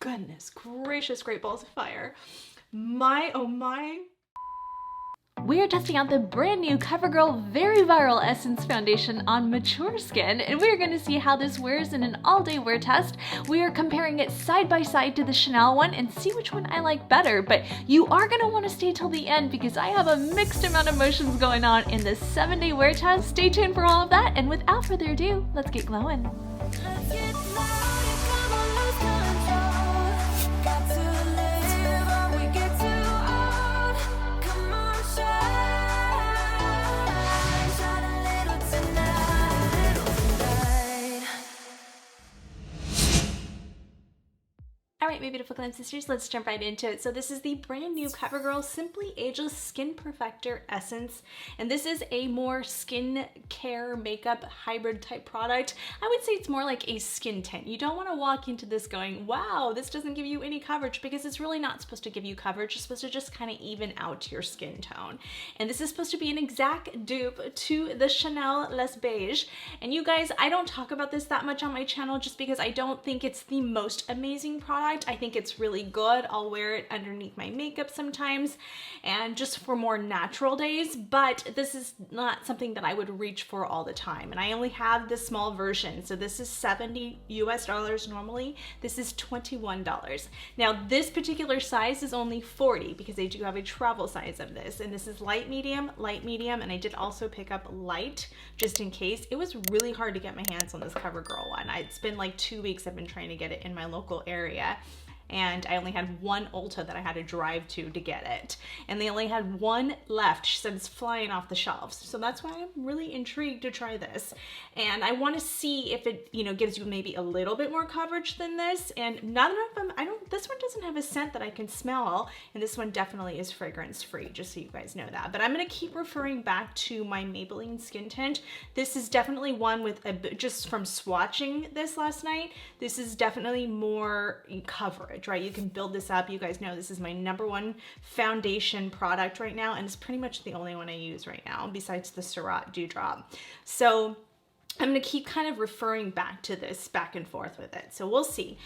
goodness gracious, great balls of fire. My, oh my. We're testing out the brand new Covergirl Very Viral Essence Foundation on mature skin, and we're going to see how this wears in an all-day wear test. We are comparing it side by side to the Chanel one and see which one I like better, but you are going to want to stay till the end because I have a mixed amount of emotions going on in this 7-day wear test. Stay tuned for all of that, and without further ado, let's get glowing. Alright, my beautiful Glam sisters, let's jump right into it. So this is the brand new Covergirl Simply Ageless Skin Perfector Essence, and this is a more skin care makeup hybrid type product. I would say it's more like a skin tint. You don't want to walk into this going, wow, this doesn't give you any coverage, because it's really not supposed to give you coverage. It's supposed to just kind of even out your skin tone. And this is supposed to be an exact dupe to the Chanel Les Beige. And you guys, I don't talk about this that much on my channel just because I don't think it's the most amazing product. I think it's really good. I'll wear it underneath my makeup sometimes and just for more natural days, but this is not something that I would reach for all the time. And I only have the small version. So this is $70 US normally. This is $21. Now this particular size is only 40 because they do have a travel size of this. And this is light, medium, and I did also pick up light just in case. It was really hard to get my hands on this Covergirl one. It's been like 2 weeks I've been trying to get it in my local area. And I only had one Ulta that I had to drive to get it. And they only had one left. She said it's flying off the shelves. So that's why I'm really intrigued to try this. And I want to see if it, you know, gives you maybe a little bit more coverage than this. And none of them, this one doesn't have a scent that I can smell. And this one definitely is fragrance free, just so you guys know that. But I'm going to keep referring back to my Maybelline skin tint. This is definitely one with, just from swatching this last night, this is definitely more coverage. Right, you can build this up. You guys know this is my #1 foundation product right now, and it's pretty much the only one I use right now besides the Surat Dewdrop. So I'm going to keep kind of referring back to this back and forth with it. So we'll see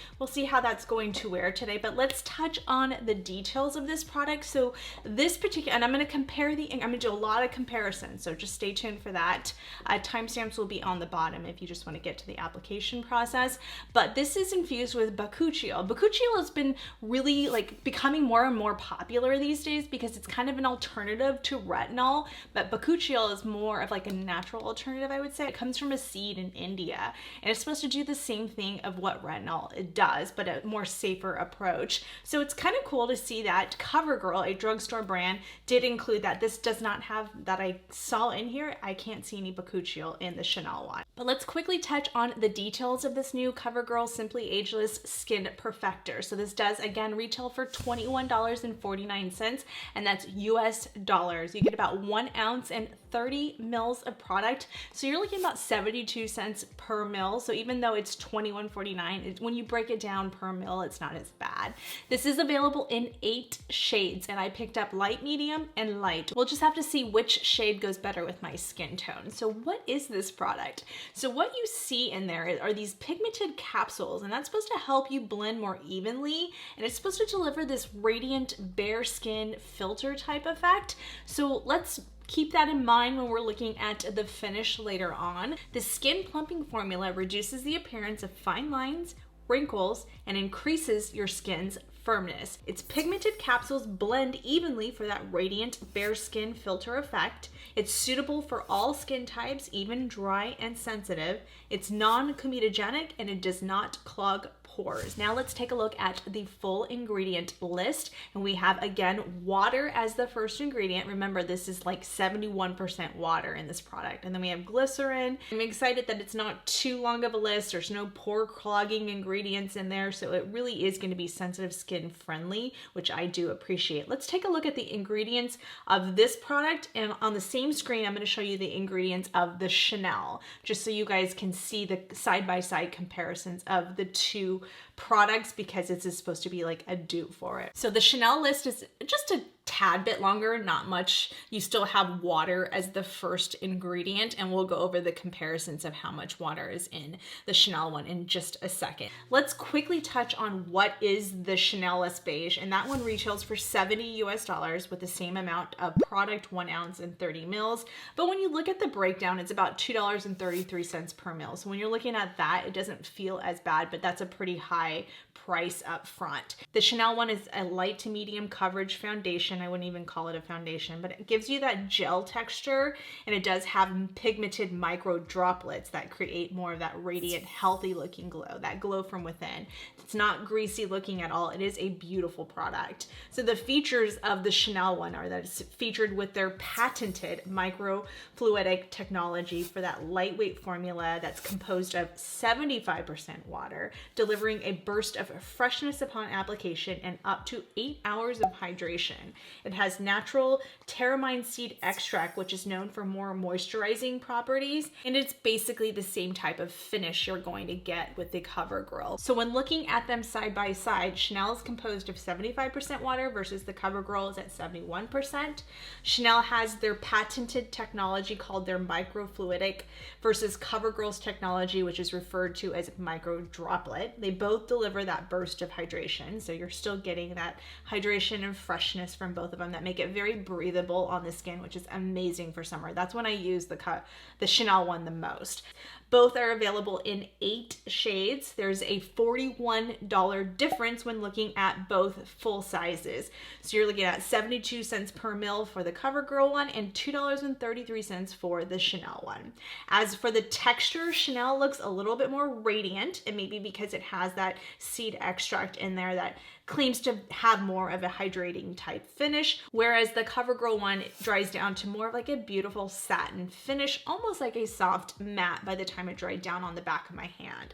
how that's going to wear today, but let's touch on the details of this product. So this particular, and I'm going to compare I'm going to do a lot of comparisons. So just stay tuned for that. Timestamps will be on the bottom if you just want to get to the application process. But this is infused with bakuchiol. Bakuchiol has been really like becoming more and more popular these days because it's kind of an alternative to retinol, but bakuchiol is more of like a natural alternative, I would say. It comes from a seed in India, and it's supposed to do the same thing of what retinol does, but a more safer approach. So it's kind of cool to see that Covergirl, a drugstore brand, did include that. This does not have that. I saw in here, I can't see any bakuchiol in the Chanel one. But let's quickly touch on the details of this new Covergirl Simply Ageless Skin Perfector. So this does again retail for $21.49, and that's US dollars. You get about 1 ounce and 30 mils of product. So you're looking about 72 cents per mil. So even though it's $21.49, when you break it down per mil, it's not as bad. This is available in 8 shades, and I picked up light, medium, and light. We'll just have to see which shade goes better with my skin tone. So what is this product? So what you see in there are these pigmented capsules, and that's supposed to help you blend more evenly, and it's supposed to deliver this radiant bare skin filter type effect. So let's keep that in mind when we're looking at the finish later on. The skin plumping formula reduces the appearance of fine lines, wrinkles, and increases your skin's firmness. Its pigmented capsules blend evenly for that radiant bare skin filter effect. It's suitable for all skin types, even dry and sensitive. It's non-comedogenic, and it does not clog pores. Now let's take a look at the full ingredient list, and we have again water as the first ingredient. Remember, this is like 71% water in this product, and then we have glycerin. I'm excited that it's not too long of a list. There's no pore clogging ingredients in there, so it really is going to be sensitive skin friendly, which I do appreciate. Let's take a look at the ingredients of this product, and on the same screen I'm going to show you the ingredients of the Chanel, just so you guys can see the side-by-side comparisons of the two products, because this is supposed to be like a dupe for it. So the Chanel list is just a tad bit longer, not much. You still have water as the first ingredient, and we'll go over the comparisons of how much water is in the Chanel one in just a second. Let's quickly touch on what is the Chanel Les Beige, and that one retails for $70 US with the same amount of product, 1 ounce and 30 mils. But when you look at the breakdown, it's about $2.33 per mil. So when you're looking at that, it doesn't feel as bad, but that's a pretty high price up front. The Chanel one is a light to medium coverage foundation. I wouldn't even call it a foundation, but it gives you that gel texture, and it does have pigmented micro droplets that create more of that radiant, healthy looking glow, that glow from within. It's not greasy looking at all. It is a beautiful product. So the features of the Chanel one are that it's featured with their patented microfluidic technology for that lightweight formula that's composed of 75% water, delivering a burst of freshness upon application and up to 8 hours of hydration. It has natural pteramine seed extract, which is known for more moisturizing properties, and it's basically the same type of finish you're going to get with the Covergirl. So when looking at them side by side, Chanel is composed of 75% water versus the Covergirl is at 71%. Chanel has their patented technology called their microfluidic versus Covergirl's technology, which is referred to as micro droplet. They both deliver that burst of hydration, so you're still getting that hydration and freshness from both of them that make it very breathable on the skin, which is amazing for summer. That's when I use the Chanel one the most. Both are available in 8 shades. There's a $41 difference when looking at both full sizes. So you're looking at 72 cents per mil for the Covergirl one and $2.33 for the Chanel one. As for the texture, Chanel looks a little bit more radiant, and maybe because it has that seed extract in there that claims to have more of a hydrating type finish, whereas the Covergirl one dries down to more of like a beautiful satin finish, almost like a soft matte by the time it dried down on the back of my hand.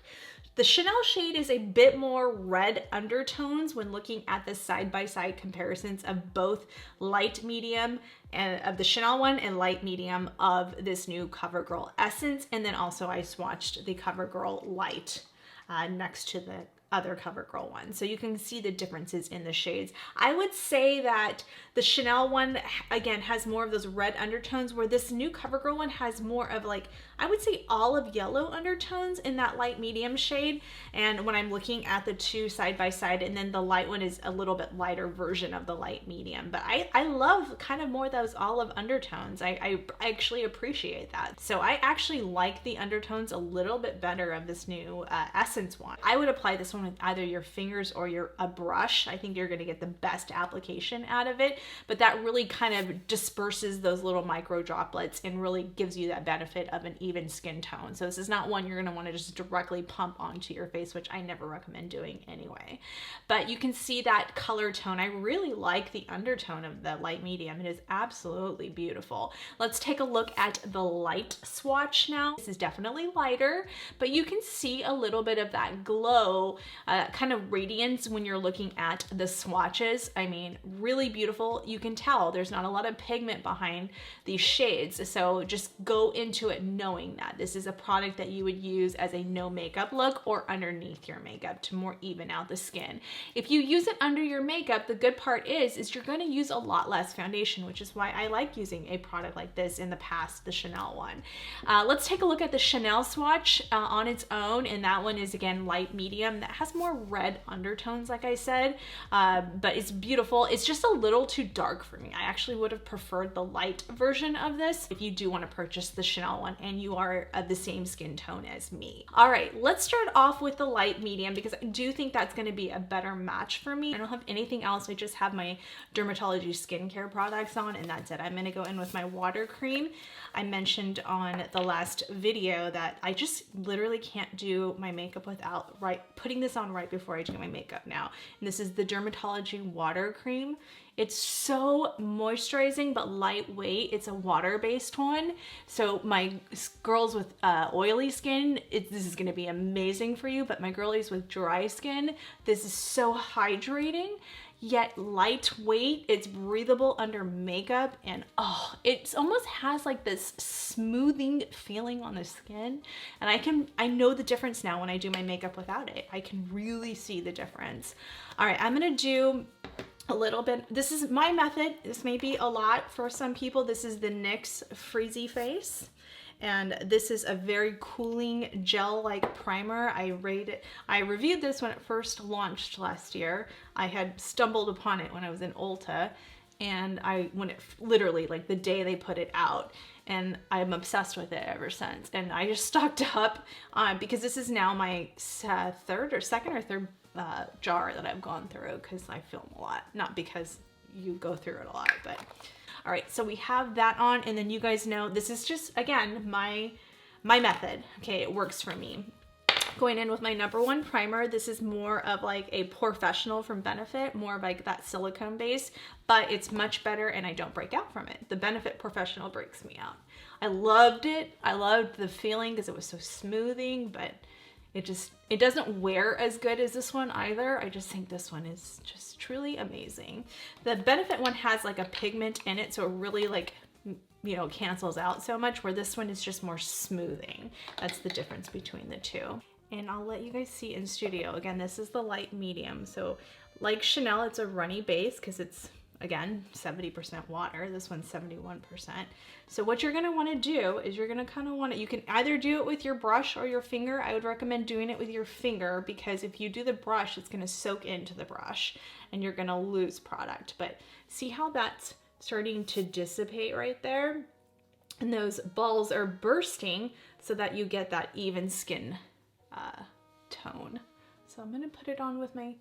The Chanel shade is a bit more red undertones when looking at the side-by-side comparisons of both light medium and of the Chanel one and light medium of this new Covergirl Essence. And then also I swatched the Covergirl Light next to the other Covergirl one. So you can see the differences in the shades. I would say that the Chanel one, again, has more of those red undertones, where this new Covergirl one has more of like, I would say olive yellow undertones in that light medium shade. And when I'm looking at the two side by side, and then the light one is a little bit lighter version of the light medium. But I love kind of more those olive undertones. I actually appreciate that. So I actually like the undertones a little bit better of this new Essence one. I would apply this one with either your fingers or a brush. I think you're going to get the best application out of it, but that really kind of disperses those little micro droplets and really gives you that benefit of an even skin tone. So this is not one you're going to want to just directly pump onto your face, which I never recommend doing anyway. But you can see that color tone. I really like the undertone of the light medium. It is absolutely beautiful. Let's take a look at the light swatch now. This is definitely lighter, but you can see a little bit of that glow, kind of radiance when you're looking at the swatches. I mean, really beautiful. You can tell there's not a lot of pigment behind these shades. So just go into it knowing that this is a product that you would use as a no makeup look or underneath your makeup to more even out the skin. If you use it under your makeup, the good part is you're going to use a lot less foundation, which is why I like using a product like this in the past, the Chanel one. Let's take a look at the Chanel swatch on its own, and that one is again light medium. That has more red undertones, like I said, but it's beautiful. It's just a little too dark for me. I actually would have preferred the light version of this if you do want to purchase the Chanel one and you are of the same skin tone as me. All right, let's start off with the light medium because I do think that's going to be a better match for me. I don't have anything else. I just have my dermatology skincare products on, and that's it. I'm going to go in with my water cream. I mentioned on the last video that I just literally can't do my makeup without putting this on right before I do my makeup now. And this is the Dermatology Water Cream. It's so moisturizing but lightweight. It's a water-based one. So my girls with oily skin, this is gonna be amazing for you, but my girlies with dry skin, this is so hydrating, yet lightweight. It's breathable under makeup, and oh, it almost has like this smoothing feeling on the skin. And I know the difference now when I do my makeup without it. I can really see the difference. All right, I'm gonna do a little bit. This is my method. This may be a lot for some people. This is the NYX Freezy Face. And this is a very cooling gel-like primer. I reviewed this when it first launched last year. I had stumbled upon it when I was in Ulta, and literally like the day they put it out, and I'm obsessed with it ever since. And I just stocked up because this is now my second or third jar that I've gone through, because I film a lot, not because you go through it a lot, but. All right, so we have that on, and then you guys know this is just, again, my method. Okay, it works for me. Going in with my #1 primer. This is more of like a Professional from Benefit, more of like that silicone base, but it's much better and I don't break out from it. The Benefit Professional breaks me out. I loved it. I loved the feeling because it was so smoothing, but it doesn't wear as good as this one either. I just think this one is just truly amazing. The Benefit one has like a pigment in it, so it really like, you know, cancels out so much, where this one is just more smoothing. That's the difference between the two. And I'll let you guys see in studio. Again, this is the light medium. So like Chanel, it's a runny base because it's, again, 70% water. This one's 71%. So what you're gonna wanna do is you're gonna kinda wanna, you can either do it with your brush or your finger. I would recommend doing it with your finger, because if you do the brush, it's gonna soak into the brush and you're gonna lose product. But see how that's starting to dissipate right there? And those balls are bursting so that you get that even skin tone. So I'm gonna put it on with my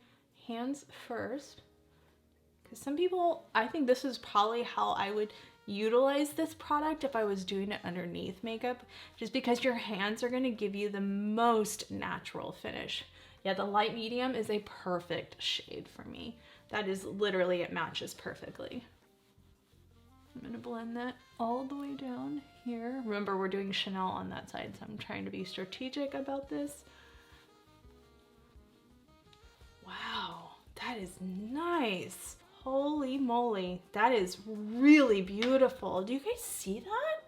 hands first. Some people, I think this is probably how I would utilize this product if I was doing it underneath makeup, just because your hands are going to give you the most natural finish. Yeah, the light medium is a perfect shade for me. That is literally, it matches perfectly. I'm going to blend that all the way down here. Remember, we're doing Chanel on that side, so I'm trying to be strategic about this. Wow, that is nice. Holy moly, that is really beautiful. Do you guys see that?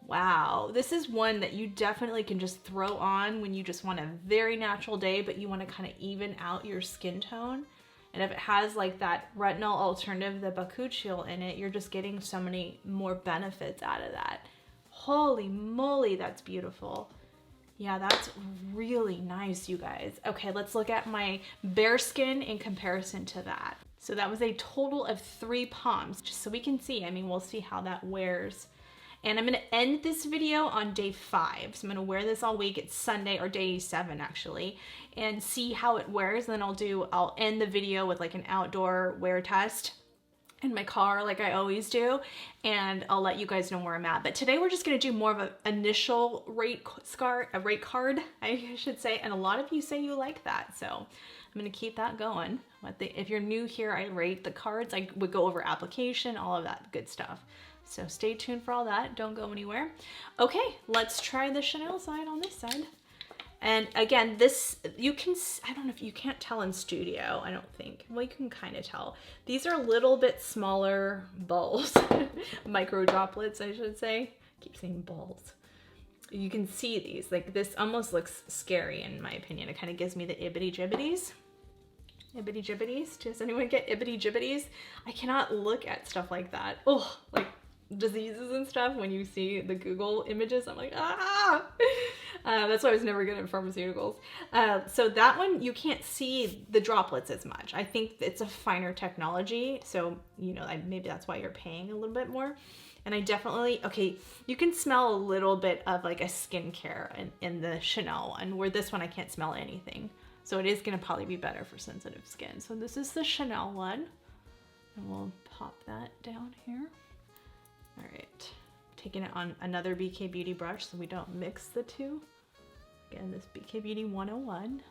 Wow, this is one that you definitely can just throw on when you just want a very natural day, but you want to kind of even out your skin tone. And if it has like that retinol alternative, the bakuchiol in it, you're just getting so many more benefits out of that. Holy moly, that's beautiful. Yeah, that's really nice, you guys. Okay, let's look at my bare skin in comparison to that. So that was a total of 3 pumps, just so we can see. I mean, we'll see how that wears. And I'm gonna end this video on day 5. So I'm gonna wear this all week. It's Sunday, or day 7 actually, and see how it wears. And then I'll end the video with like an outdoor wear test in my car like I always do, and I'll let you guys know where I'm at. But today we're just gonna do more of an initial rate card, I should say, and a lot of you say you like that, so I'm gonna keep that going. If you're new here, I rate the cards. I would go over application, all of that good stuff. So stay tuned for all that. Don't go anywhere. Okay, let's try the Chanel side on this side. And again, this, you can, I don't know if you can't tell in studio, I don't think. Well, you can kind of tell. These are a little bit smaller balls, micro droplets, I should say. I keep saying balls. You can see these, like this almost looks scary in my opinion. It kind of gives me the ibbity jibbities. Ibbity jibbities? Does anyone get ibbity jibbities? I cannot look at stuff like that. Oh, like diseases and stuff. When you see the Google images, I'm like, ah! That's why I was never good at pharmaceuticals. So that one, you can't see the droplets as much. I think it's a finer technology. So, you know, maybe that's why you're paying a little bit more. And I definitely, okay, you can smell a little bit of like a skincare in the Chanel one, where this one I can't smell anything. So it is gonna probably be better for sensitive skin. So this is the Chanel one. And we'll pop that down here. All right, taking it on another BK Beauty brush so we don't mix the two. Again, this BK Beauty 101.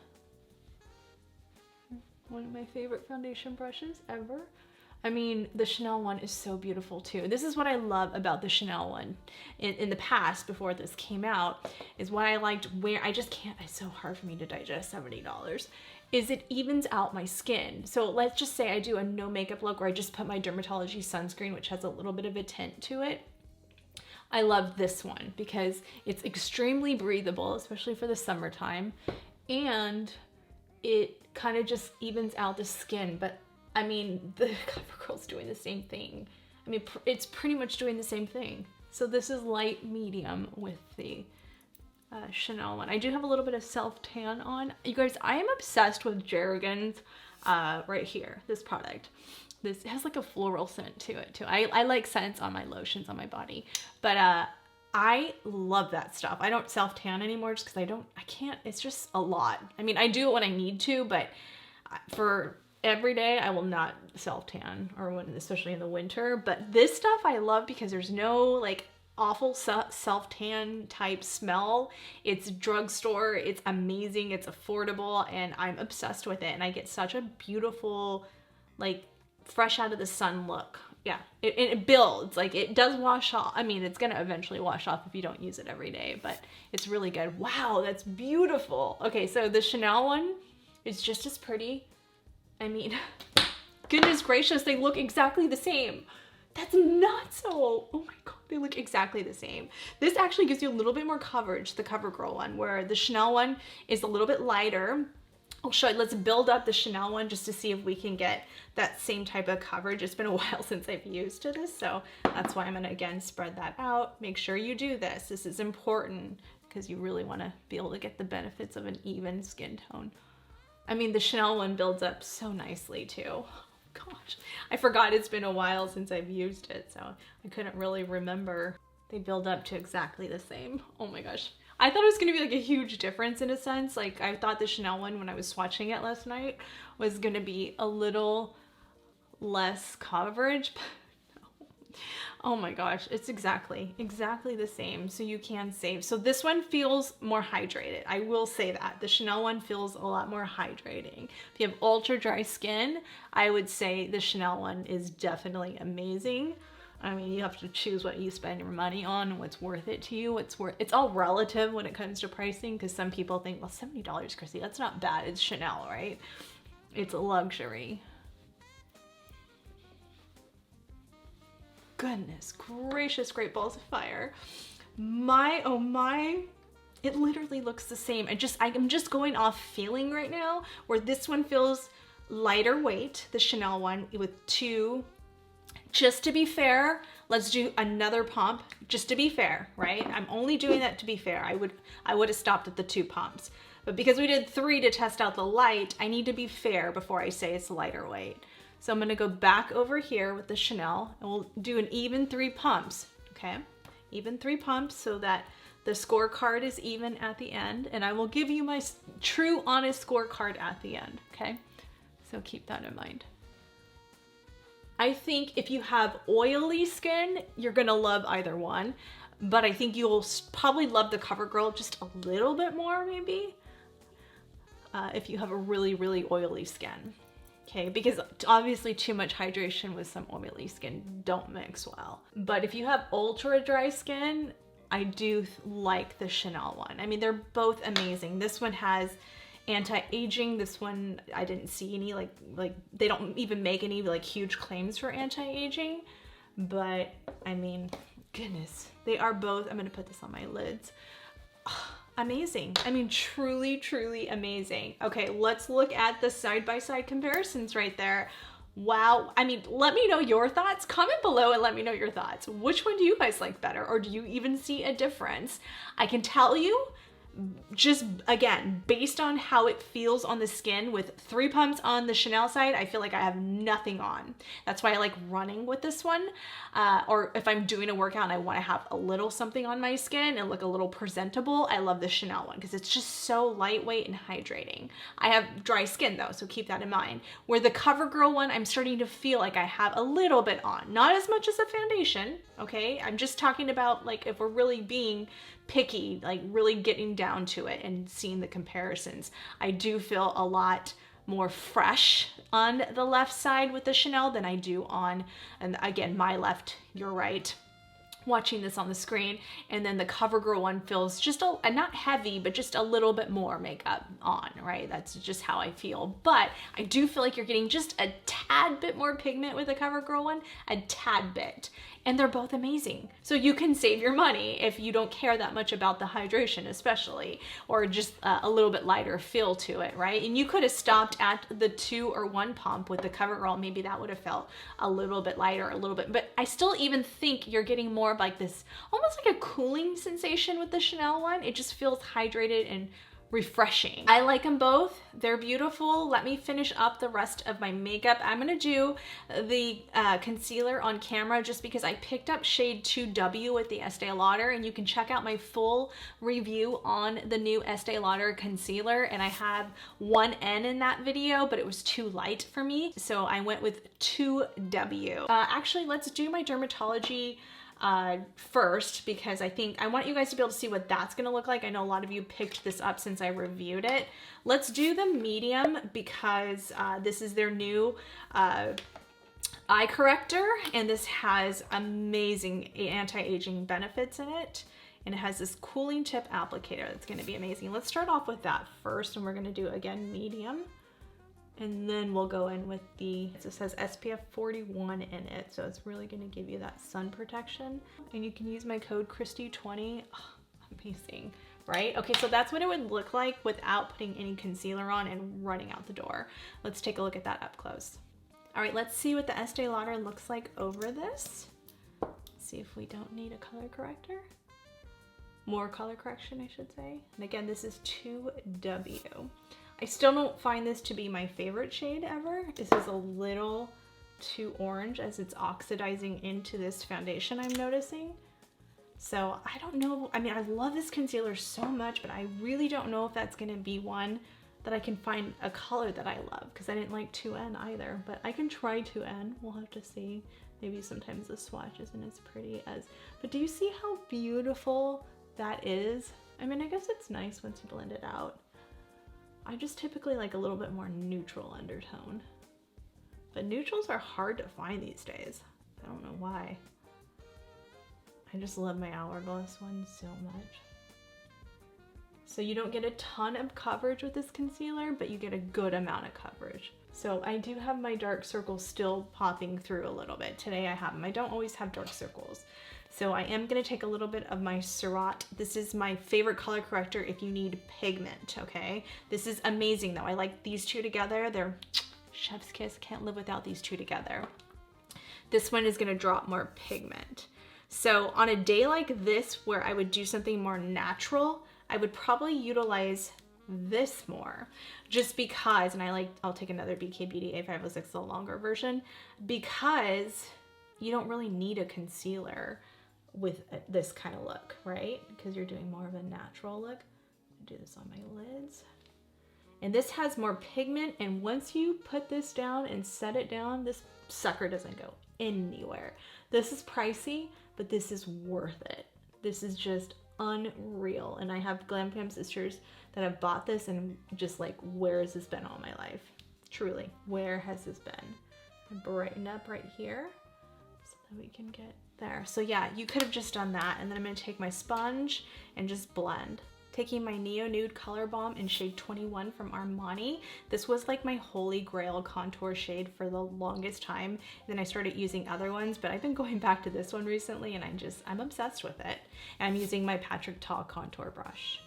One of my favorite foundation brushes ever. I mean, the Chanel one is so beautiful too. This is what I love about the Chanel one. In the past, before this came out, is what I liked where I just can't, it's so hard for me to digest $70, is it evens out my skin. So let's just say I do a no makeup look where I just put my Dermatology sunscreen, which has a little bit of a tint to it. I love this one because it's extremely breathable, especially for the summertime, and it kind of just evens out the skin. But I mean, the CoverGirl's doing the same thing. I mean, it's pretty much doing the same thing. So this is light medium with the Chanel one. I do have a little bit of self-tan on. You guys, I am obsessed with Jerrigan's right here, this product. This has like a floral scent to it too. I like scents on my lotions on my body, but I love that stuff. I don't self-tan anymore just because I can't, it's just a lot. I mean, I do it when I need to, but for every day I will not self-tan, or when, especially in the winter. But this stuff I love because there's no like awful self-tan type smell. It's drugstore, it's amazing, it's affordable, and I'm obsessed with it. And I get such a beautiful, like, fresh out of the sun look. Yeah, it builds, like it does wash off. I mean, it's gonna eventually wash off if you don't use it every day, but it's really good. Wow, that's beautiful. Okay, so the Chanel one is just as pretty. I mean, goodness gracious, they look exactly the same. That's nuts. Oh my God, they look exactly the same. This actually gives you a little bit more coverage, the Covergirl one, where the Chanel one is a little bit lighter. I'll show you, let's build up the Chanel one just to see if we can get that same type of coverage. It's been a while since I've used this, so that's why I'm gonna again spread that out. Make sure you do this. This is important because you really wanna be able to get the benefits of an even skin tone. I mean, the Chanel one builds up so nicely too. Oh gosh, I forgot it's been a while since I've used it, so I couldn't really remember. They build up to exactly the same. Oh my gosh. I thought it was gonna be like a huge difference in a sense. Like I thought the Chanel one, when I was swatching it last night, was gonna be a little less coverage, but no. Oh my gosh, it's exactly the same. So you can save. So this one feels more hydrated. I will say that. The Chanel one feels a lot more hydrating. If you have ultra dry skin, I would say the Chanel one is definitely amazing. I mean, you have to choose what you spend your money on and what's worth it to you. It's all relative when it comes to pricing, because some people think, well, $70, Kristi, that's not bad. It's Chanel, right? It's a luxury. Goodness gracious, great balls of fire. My, oh my, it literally looks the same. I'm just going off feeling right now, where this one feels lighter weight, the Chanel one, with two. Just to be fair, let's do another pump, just to be fair, right? I'm only doing that to be fair. I would have stopped at the 2 pumps. But because we did 3 to test out the light, I need to be fair before I say it's lighter weight. So I'm gonna go back over here with the Chanel, and we'll do an even 3 pumps, okay? Even 3 pumps so that the scorecard is even at the end, and I will give you my true, honest scorecard at the end, okay? So keep that in mind. I think if you have oily skin, you're gonna love either one, but I think you'll probably love the Covergirl just a little bit more, maybe, if you have a really, really oily skin, okay? Because obviously too much hydration with some oily skin don't mix well. But if you have ultra dry skin, I do like the Chanel one. I mean, they're both amazing. This one has anti-aging. This one, I didn't see any like they don't even make any like huge claims for anti-aging, but I mean, goodness, they are both, I'm gonna put this on my lids. Amazing. I mean, truly, truly amazing. Okay, let's look at the side-by-side comparisons right there. Wow. I mean, let me know your thoughts. Comment below and let me know your thoughts. Which one do you guys like better, or do you even see a difference? I can tell you, just again, based on how it feels on the skin, with 3 pumps on the Chanel side, I feel like I have nothing on. That's why I like running with this one. Or if I'm doing a workout and I want to have a little something on my skin and look a little presentable, I love the Chanel one because it's just so lightweight and hydrating. I have dry skin though, so keep that in mind. Where the Covergirl one, I'm starting to feel like I have a little bit on. Not as much as a foundation, okay? I'm just talking about like if we're really being picky, like really getting down to it and seeing the comparisons. I do feel a lot more fresh on the left side with the Chanel than I do on, and again, my left, your right, watching this on the screen. And then the Covergirl one feels just not heavy, but just a little bit more makeup on, right? That's just how I feel. But I do feel like you're getting just a tad bit more pigment with the CoverGirl one, a tad bit. And they're both amazing. So you can save your money if you don't care that much about the hydration especially, or just a little bit lighter feel to it, right? And you could have stopped at the 2 or 1 pump with the CoverGirl. Maybe that would have felt a little bit lighter, a little bit, but I still even think you're getting more of like this, almost like a cooling sensation with the Chanel one. It just feels hydrated and refreshing. I like them both. They're beautiful. Let me finish up the rest of my makeup. I'm gonna do the concealer on camera just because I picked up shade 2W with the Estee Lauder, and you can check out my full review on the new Estee Lauder concealer, and I have 1N in that video, but it was too light for me, so I went with 2W. Actually, let's do my dermatology first, because I think I want you guys to be able to see what that's gonna look like. I know a lot of you picked this up since I reviewed it. Let's do the medium because this is their new eye corrector, and this has amazing anti-aging benefits in it, and it has this cooling tip applicator that's going to be amazing. Let's start off with that first, and we're going to do again medium. And then we'll go in with the, it says SPF 41 in it, so it's really gonna give you that sun protection. And you can use my code Kristi20. Oh, amazing, right? Okay, so that's what it would look like without putting any concealer on and running out the door. Let's take a look at that up close. All right, let's see what the Estee Lauder looks like over this. See if we don't need a color corrector. More color correction, I should say. And again, this is 2W. I still don't find this to be my favorite shade ever. This is a little too orange as it's oxidizing into this foundation, I'm noticing. So I don't know, I mean, I love this concealer so much, but I really don't know if that's gonna be one that I can find a color that I love, because I didn't like 2N either, but I can try 2N, we'll have to see. Maybe sometimes the swatch isn't as pretty as, but do you see how beautiful that is? I mean, I guess it's nice once you blend it out. I just typically like a little bit more neutral undertone. But neutrals are hard to find these days. I don't know why. I just love my Hourglass one so much. So you don't get a ton of coverage with this concealer, but you get a good amount of coverage. So I do have my dark circles still popping through a little bit. Today I have them. I don't always have dark circles. So I am gonna take a little bit of my Surratt. This is my favorite color corrector if you need pigment, okay? This is amazing though. I like these two together. They're chef's kiss. Can't live without these two together. This one is gonna drop more pigment. So on a day like this where I would do something more natural, I would probably utilize this more, just because, and I'll take another BK Beauty A506, the longer version, because you don't really need a concealer with this kind of look, right? Because you're doing more of a natural look. Do this on my lids. And this has more pigment, and once you put this down and set it down, this sucker doesn't go anywhere. This is pricey, but this is worth it. This is just unreal. And I have Glam Fam sisters that have bought this and just like, where has this been all my life? Truly, where has this been? And brighten up right here so that we can get there. So yeah, you could have just done that, and then I'm gonna take my sponge and just blend. Taking my Neo Nude Color Balm in shade 21 from Armani. This was like my holy grail contour shade for the longest time. And then I started using other ones, but I've been going back to this one recently, and I'm obsessed with it. And I'm using my Patrick Ta contour brush.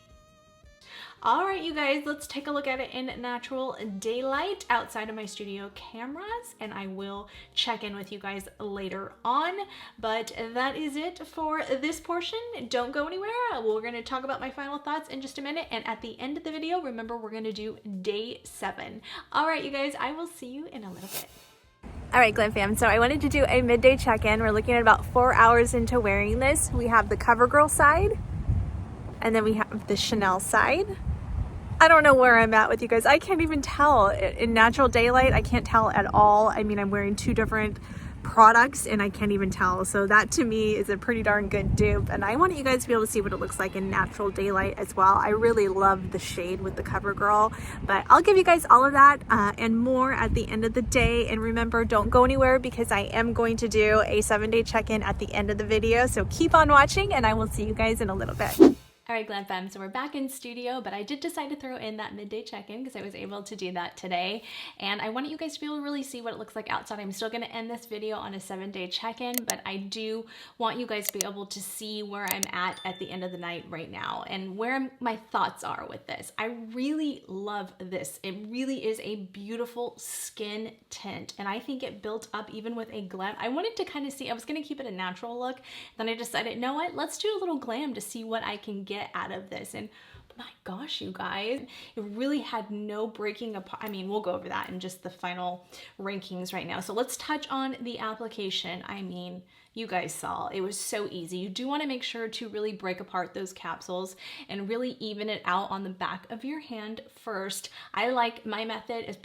All right, you guys, let's take a look at it in natural daylight outside of my studio cameras, and I will check in with you guys later on. But that is it for this portion. Don't go anywhere. We're going to talk about my final thoughts in just a minute, and at the end of the video, remember, we're going to do day 7. All right, you guys, I will see you in a little bit. All right, Glam Fam, so I wanted to do a midday check-in. We're looking at about 4 hours into wearing this. We have the CoverGirl side, and then we have the Chanel side. I don't know where I'm at with you guys. I can't even tell. In natural daylight, I can't tell at all. I mean, I'm wearing 2 different products and I can't even tell. So that to me is a pretty darn good dupe. And I want you guys to be able to see what it looks like in natural daylight as well. I really love the shade with the CoverGirl, but I'll give you guys all of that and more at the end of the day. And remember, don't go anywhere because I am going to do a 7-day check-in at the end of the video. So keep on watching and I will see you guys in a little bit. All right, Glam Fam, so we're back in studio, but I did decide to throw in that midday check-in because I was able to do that today. And I wanted you guys to be able to really see what it looks like outside. I'm still gonna end this video on a 7-day check-in, but I do want you guys to be able to see where I'm at the end of the night right now and where my thoughts are with this. I really love this. It really is a beautiful skin tint, and I think it built up even with a glam. I wanted to kind of see, I was gonna keep it a natural look, then I decided, you know what, let's do a little glam to see what I can get out of this. And my gosh, you guys, it really had no breaking apart. I mean, we'll go over that in just the final rankings right now. So let's touch on the application. I mean, you guys saw, it was so easy. You do want to make sure to really break apart those capsules and really even it out on the back of your hand first. I like, my method is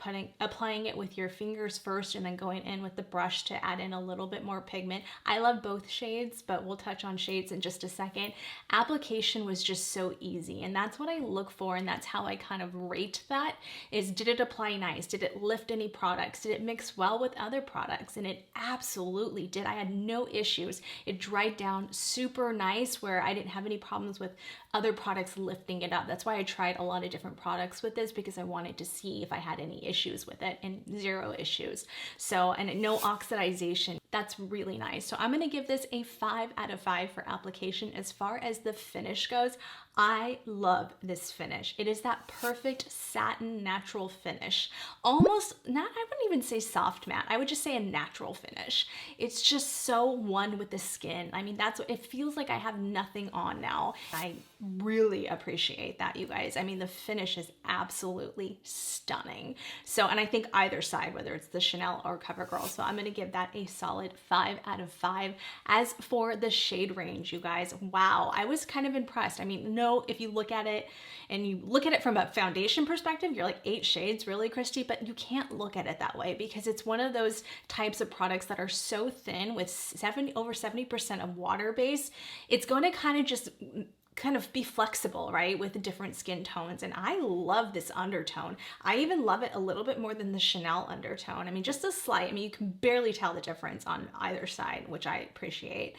applying it with your fingers first and then going in with the brush to add in a little bit more pigment. I love both shades, but we'll touch on shades in just a second. Application was just so easy, and that's what I look for, and that's how I kind of rate that, is did it apply nice? Did it lift any products? Did it mix well with other products? And it absolutely did. I had no issues. It dried down super nice where I didn't have any problems with other products lifting it up. That's why I tried a lot of different products with this, because I wanted to see if I had any issues with it, and zero issues. So, and no oxidization. That's really nice. So I'm gonna give this a 5 out of 5 for application. As far as the finish goes, I love this finish. It is that perfect satin natural finish. Almost, not, I wouldn't even say soft matte. I would just say a natural finish. It's just so one with the skin. I mean, that's what it feels like. I have nothing on now. I really appreciate that, you guys. I mean, the finish is absolutely stunning. So, and I think either side, whether it's the Chanel or Covergirl. So I'm gonna give that a solid 5 out of 5. As for the shade range, you guys, wow, I was kind of impressed. I mean, no, if you look at it and you look at it from a foundation perspective, you're like 8 shades, really, Kristi? But you can't look at it that way because it's one of those types of products that are so thin with over 70% of water base. It's going to kind of be flexible, right, with the different skin tones. And I love this undertone. I even love it a little bit more than the Chanel undertone. I mean, just a slight, I mean, you can barely tell the difference on either side, which I appreciate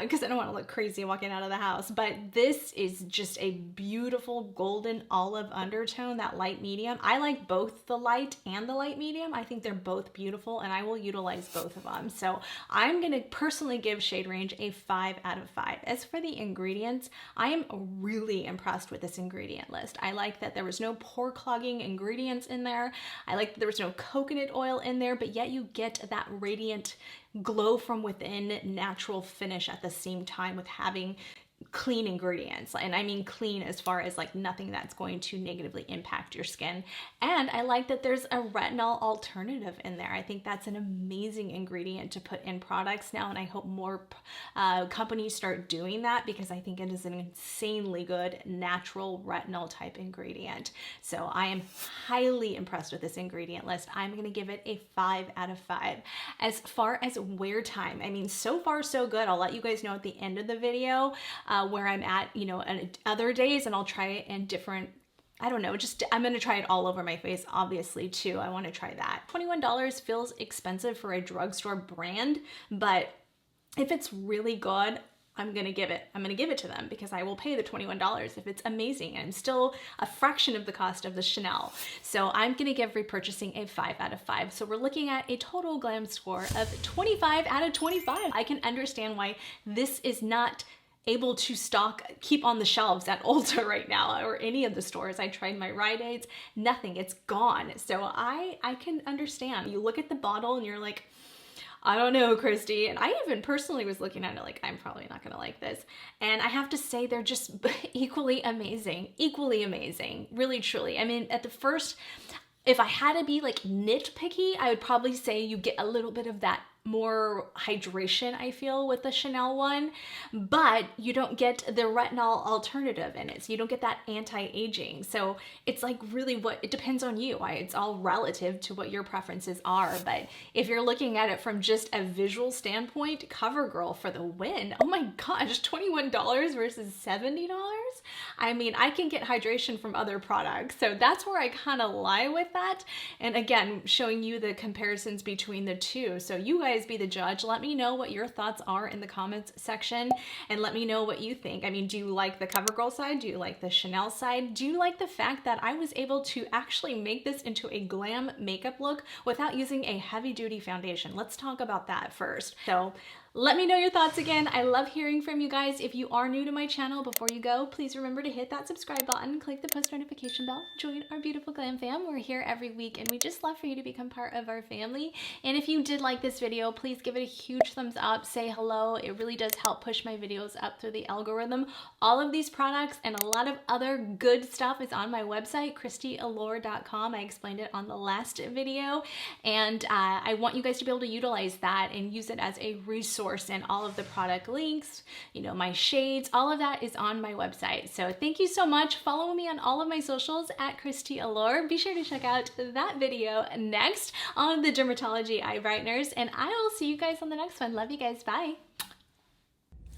because I don't want to look crazy walking out of the house. But this is just a beautiful golden olive undertone, that light medium. I like both the light and the light medium. I think they're both beautiful, and I will utilize both of them. So I'm going to personally give shade range a 5 out of 5. As for the ingredients, I am really impressed with this ingredient list. I like that there was no pore clogging ingredients in there. I like that there was no coconut oil in there, but yet you get that radiant glow from within natural finish at the same time with having clean ingredients. And I mean clean as far as like nothing that's going to negatively impact your skin. And I like that there's a retinol alternative in there. I think that's an amazing ingredient to put in products now, and I hope more companies start doing that, because I think it is an insanely good natural retinol type ingredient. So I am highly impressed with this ingredient list. I'm going to give it a 5 out of 5. As far as wear time, I mean, so far so good. I'll let you guys know at the end of the video where I'm at, you know, other days, and I'll try it in different, I don't know, just I'm gonna try it all over my face, obviously, too. I want to try that. $21 feels expensive for a drugstore brand, but if it's really good, I'm gonna give it to them, because I will pay the $21 if it's amazing, and still a fraction of the cost of the Chanel. So I'm gonna give repurchasing a 5 out of 5. So we're looking at a total glam score of 25 out of 25. I can understand why this is not able to keep on the shelves at Ulta right now, or any of the stores. I tried my Rite Aids, nothing, it's gone. So I can understand. You look at the bottle and you're like, I don't know, Kristi. And I even personally was looking at it like, I'm probably not gonna like this. And I have to say, they're just equally amazing, really, truly. I mean, at the first, if I had to be like nitpicky, I would probably say you get a little bit of that more hydration, I feel, with the Chanel one, but you don't get the retinol alternative in it. So you don't get that anti-aging. So it's like really it depends on you. It's all relative to what your preferences are. But if you're looking at it from just a visual standpoint, CoverGirl for the win. Oh my gosh, $21 versus $70? I mean, I can get hydration from other products. So that's where I kind of lie with that. And again, showing you the comparisons between the two. So you guys guys be the judge. Let me know what your thoughts are in the comments section and let me know what you think. I mean, do you like the CoverGirl side? Do you like the Chanel side? Do you like the fact that I was able to actually make this into a glam makeup look without using a heavy duty foundation? Let's talk about that first. So let me know your thoughts again. I love hearing from you guys. If you are new to my channel, before you go, please remember to hit that subscribe button, click the post notification bell, join our beautiful glam fam. We're here every week and we just love for you to become part of our family. And if you did like this video, please give it a huge thumbs up, say hello. It really does help push my videos up through the algorithm. All of these products and a lot of other good stuff is on my website, KristiAllure.com. I explained it on the last video. And I want you guys to be able to utilize that and use it as a resource, and all of the product links, you know, my shades, all of that is on my website. So thank you so much. Follow me on all of my socials at KristiAllure. Be sure to check out that video next on the dermatology eye brighteners, and I will see you guys on the next one. Love you guys. Bye.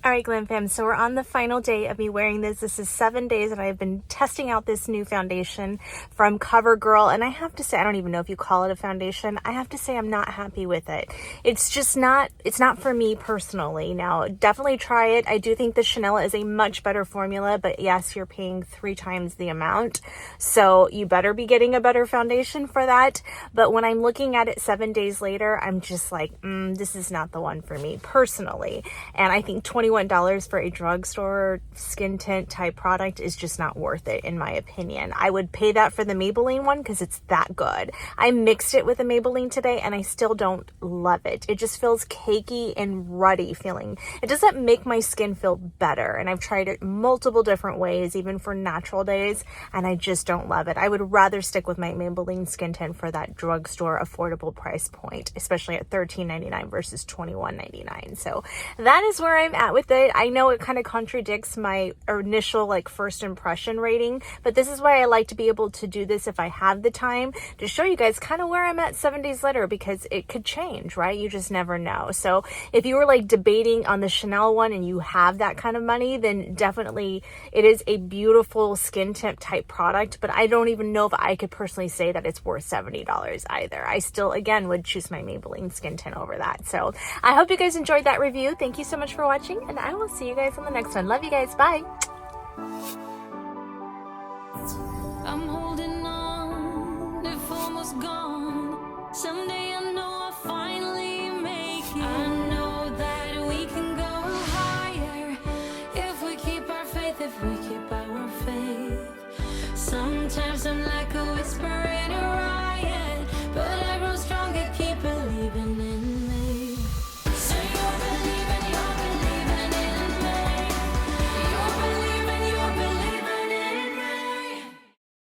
All right, Glam Fam, so we're on the final day of me wearing this. This is 7 days that I've been testing out this new foundation from CoverGirl, and I have to say, I don't even know if you call it a foundation. I have to say I'm not happy with it. It's just not, it's not for me personally. Now, definitely try it. I do think the Chanel is a much better formula, but yes, you're paying 3 times the amount, so you better be getting a better foundation for that. But when I'm looking at it 7 days later, I'm just like, this is not the one for me personally. And I think $21 for a drugstore skin tint type product is just not worth it, in my opinion. I would pay that for the Maybelline one because it's that good. I mixed it with a Maybelline today and I still don't love it. It just feels cakey and ruddy feeling. It doesn't make my skin feel better, and I've tried it multiple different ways, even for natural days, and I just don't love it. I would rather stick with my Maybelline skin tint for that drugstore affordable price point, especially at $13.99 versus $21.99. So that is where I'm at with it. I know it kind of contradicts my initial first impression rating, but this is why I like to be able to do this if I have the time, to show you guys kind of where I'm at 7 days later, because it could change, right? You just never know. So if you were debating on the Chanel one and you have that kind of money, then definitely it is a beautiful skin tint type product, but I don't even know if I could personally say that it's worth $70 either. I still, again, would choose my Maybelline skin tint over that. So I hope you guys enjoyed that review. Thank you so much for watching, and I will see you guys on the next one. Love you guys. Bye. I'm holding on, if almost gone. Someday